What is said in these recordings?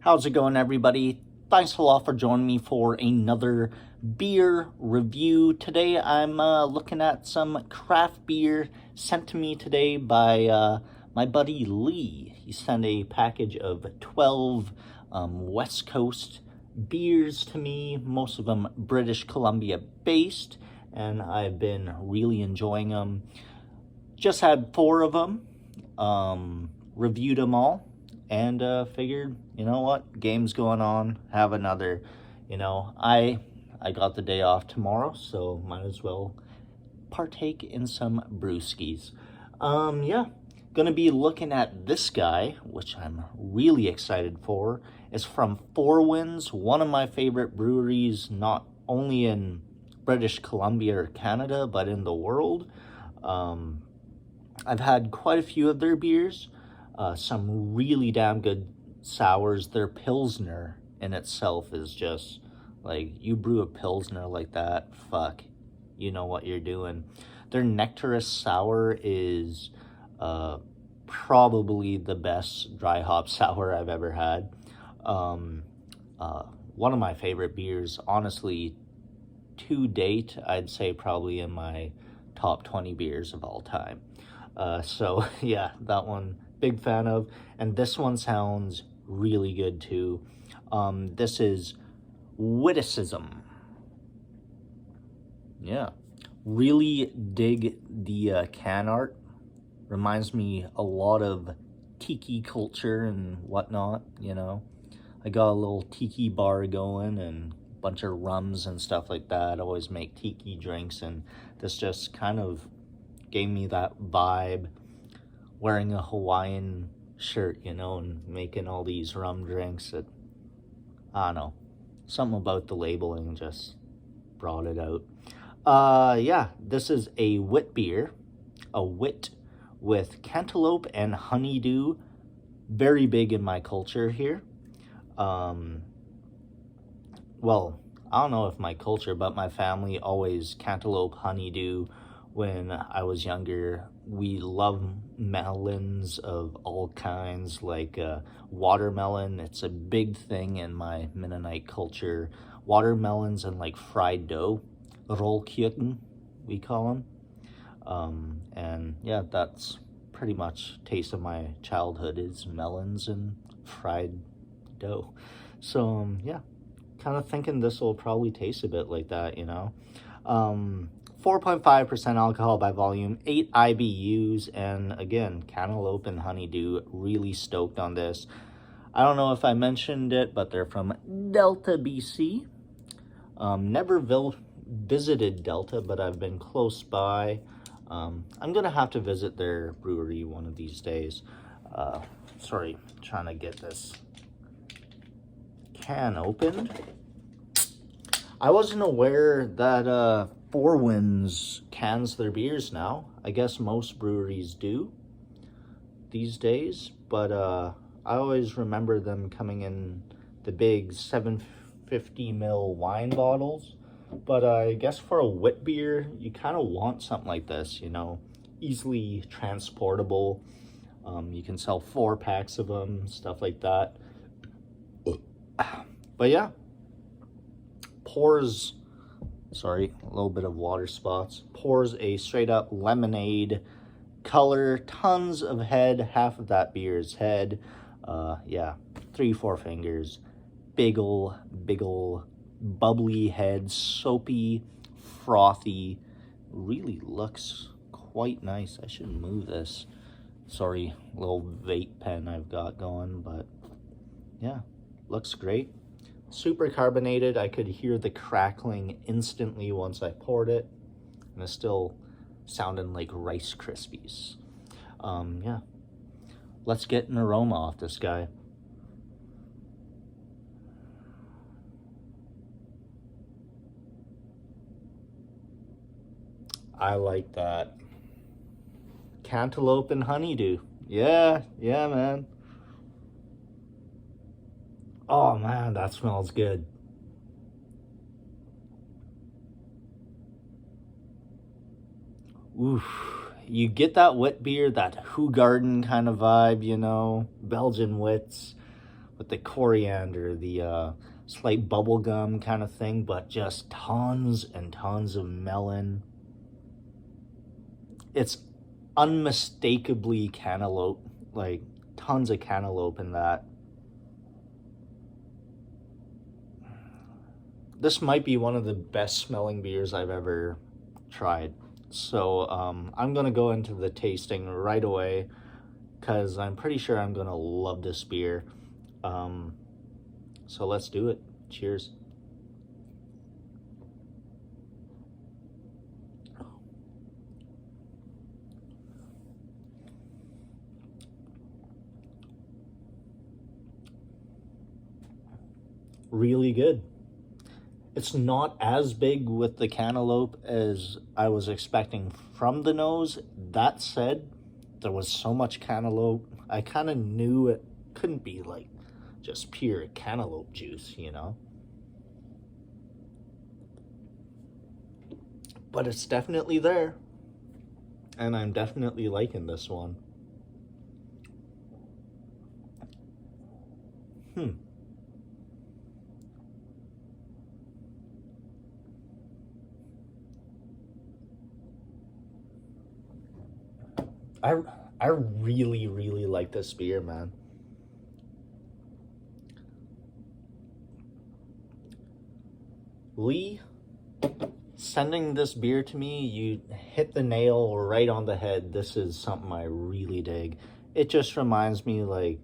How's it going, everybody? Thanks a lot for joining me for another beer review. Today I'm looking at some craft beer sent to me today by my buddy Lee. He sent a package of 12 West Coast beers to me, most of them British Columbia based, and I've been really enjoying them. Just had 4 of them, reviewed them all, and figured, you know what, game's going on, have another. I got the day off tomorrow, so might as well partake in some brewskis. Yeah, gonna be looking at this guy, which I'm really excited for. It's from Four Winds, one of my favorite breweries, not only in British Columbia or Canada, but in the world. I've had quite a few of their beers, some really damn good sours. Their Pilsner in itself is just, like, you brew a Pilsner like that, fuck, you know what you're doing. Their Nectarous Sour is probably the best dry hop sour I've ever had. One of my favorite beers, honestly, to date, I'd say probably in my top 20 beers of all time. So yeah, that one, big fan of. And this one sounds really good too. This is Witicism. Yeah, really dig the can art. Reminds me a lot of tiki culture and whatnot, I got a little tiki bar going and a bunch of rums and stuff like that. I always make tiki drinks, and this just kind of gave me that vibe, wearing a Hawaiian shirt, and making all these rum drinks. I don't know, something about the labeling just brought it out. Yeah, this is a Witbier, a wit with Cantaloupe and Honeydew, very big in my culture here. Well, I don't know if my culture, but my family always Cantaloupe, Honeydew. When I was younger, we loved melons of all kinds, like watermelon. It's a big thing in my Mennonite culture. Watermelons and like fried dough, rolkjuten, we call them. And yeah, that's pretty much taste of my childhood is melons and fried dough. So yeah, kind of thinking this will probably taste a bit like that, 4.5% alcohol by volume, 8 IBUs, and again, Cantaloupe and Honeydew, really stoked on this. I don't know if I mentioned it, but they're from Delta, BC. Never visited Delta, but I've been close by. I'm going to have to visit their brewery one of these days. Sorry, trying to get this can opened. I wasn't aware that Four Winds cans their beers now. I guess most breweries do these days, but I always remember them coming in the big 750 ml wine bottles. But I guess for a wit beer, you kind of want something like this, easily transportable. You can sell 4 packs of them, stuff like that. But yeah, pours, sorry, a little bit of water spots, pours a straight up lemonade color, tons of head, half of that beer is head. Yeah, 3-4 fingers, big ol' bubbly head, soapy, frothy, really looks quite nice. I should move this, sorry, little vape pen I've got going, but yeah, looks great. Super carbonated. I could hear the crackling instantly once I poured it, and it's still sounding like Rice Krispies. Yeah, let's get an aroma off this guy. I like that. Cantaloupe and Honeydew. Yeah, man. Oh man, that smells good. Oof. You get that wit beer, that Hoegaarden kind of vibe, Belgian wits, with the coriander, the slight bubblegum kind of thing, but just tons and tons of melon. It's unmistakably cantaloupe, like tons of cantaloupe in that. This might be one of the best smelling beers I've ever tried. So I'm gonna go into the tasting right away because I'm pretty sure I'm gonna love this beer. So let's do it. Cheers. Really good. It's not as big with the cantaloupe as I was expecting from the nose. That said, there was so much cantaloupe. I kind of knew it couldn't be like just pure cantaloupe juice, you know? But it's definitely there. And I'm definitely liking this one. I really, really like this beer, man. Lee, sending this beer to me, you hit the nail right on the head. This is something I really dig. It just reminds me, like,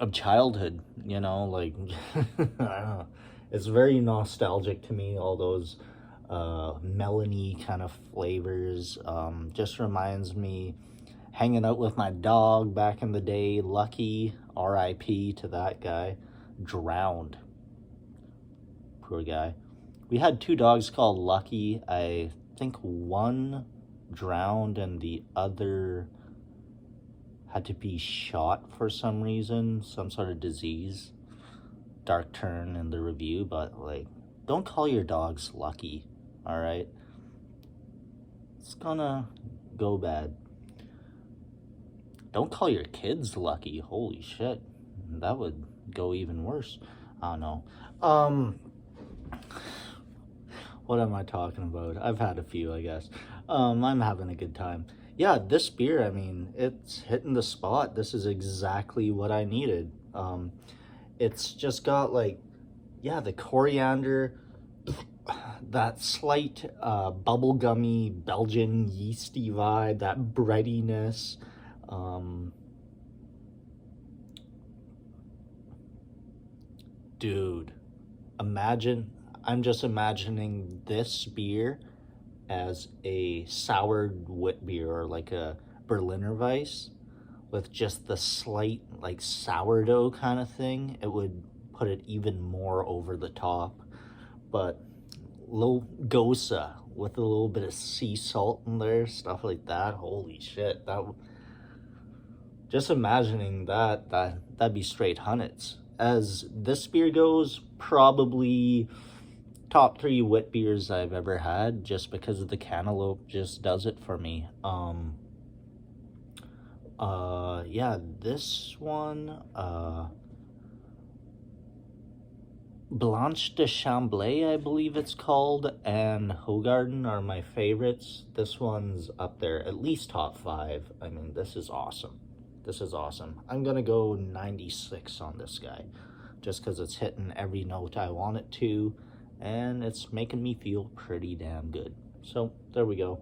of childhood, you know, like, I don't know. It's very nostalgic to me, all those melony kind of flavors. Just reminds me hanging out with my dog back in the day. Lucky, R.I.P. to that guy, drowned. Poor guy. We had 2 dogs called Lucky. I think one drowned and the other had to be shot for some reason, some sort of disease. Dark turn in the review, but like, don't call your dogs Lucky, all right? It's gonna go bad. Don't call your kids Lucky. Holy shit, that would go even worse. I don't know. What am I talking about? I've had a few, I guess. I'm having a good time. Yeah, this beer, I mean, it's hitting the spot. This is exactly what I needed. It's just got like, yeah, the coriander, that slight bubblegummy Belgian yeasty vibe, that breadiness. Dude, I'm just imagining this beer as a soured Witbier or like a Berliner Weiss with just the slight like sourdough kind of thing. It would put it even more over the top. But little Gosa with a little bit of sea salt in there, stuff like that. Holy shit, just imagining that'd be straight hunnits. As this beer goes, probably top 3 wit beers I've ever had, just because of the cantaloupe just does it for me. Yeah, this one, Blanche de Chamblay, I believe it's called, and Hogarden are my favorites. This one's up there, at least top 5. I mean, this is awesome. This is awesome. I'm gonna go 96 on this guy, just because it's hitting every note I want it to, and it's making me feel pretty damn good. So, there we go.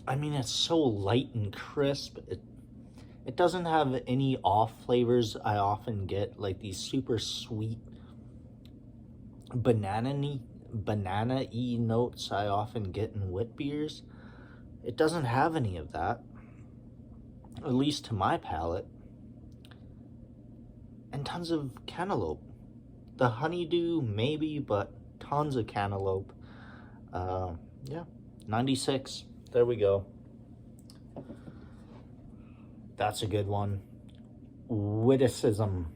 I mean, it's so light and crisp. It doesn't have any off flavors I often get, like these super sweet banana-y notes I often get in wit beers. It doesn't have any of that, at least to my palate. And tons of cantaloupe. The honeydew, maybe, but tons of cantaloupe. Yeah, 96. There we go. That's a good one. Witicism.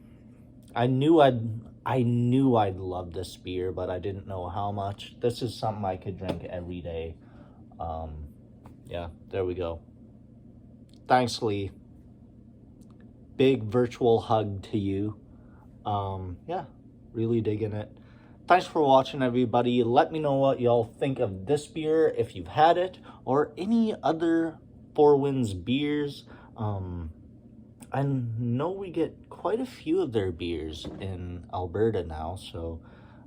I knew I'd love this beer, but I didn't know how much. This is something I could drink every day. Yeah, there we go. Thanks, Lee. Big virtual hug to you. Yeah, really digging it. Thanks for watching, everybody. Let me know what y'all think of this beer, if you've had it, or any other Four Winds beers. I know we get quite a few of their beers in Alberta now, so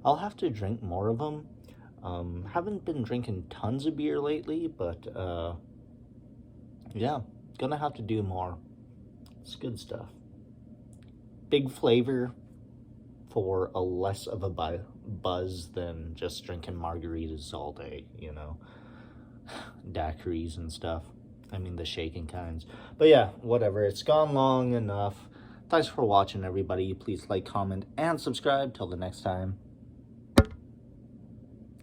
I'll have to drink more of them. Haven't been drinking tons of beer lately, but yeah, gonna have to do more. It's good stuff. Big flavor for a less of a buzz than just drinking margaritas all day, you know, daiquiris and stuff. I mean, the shaken kinds. But yeah, whatever. It's gone long enough. Thanks for watching, everybody. Please like, comment, and subscribe. Till the next time.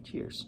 Cheers.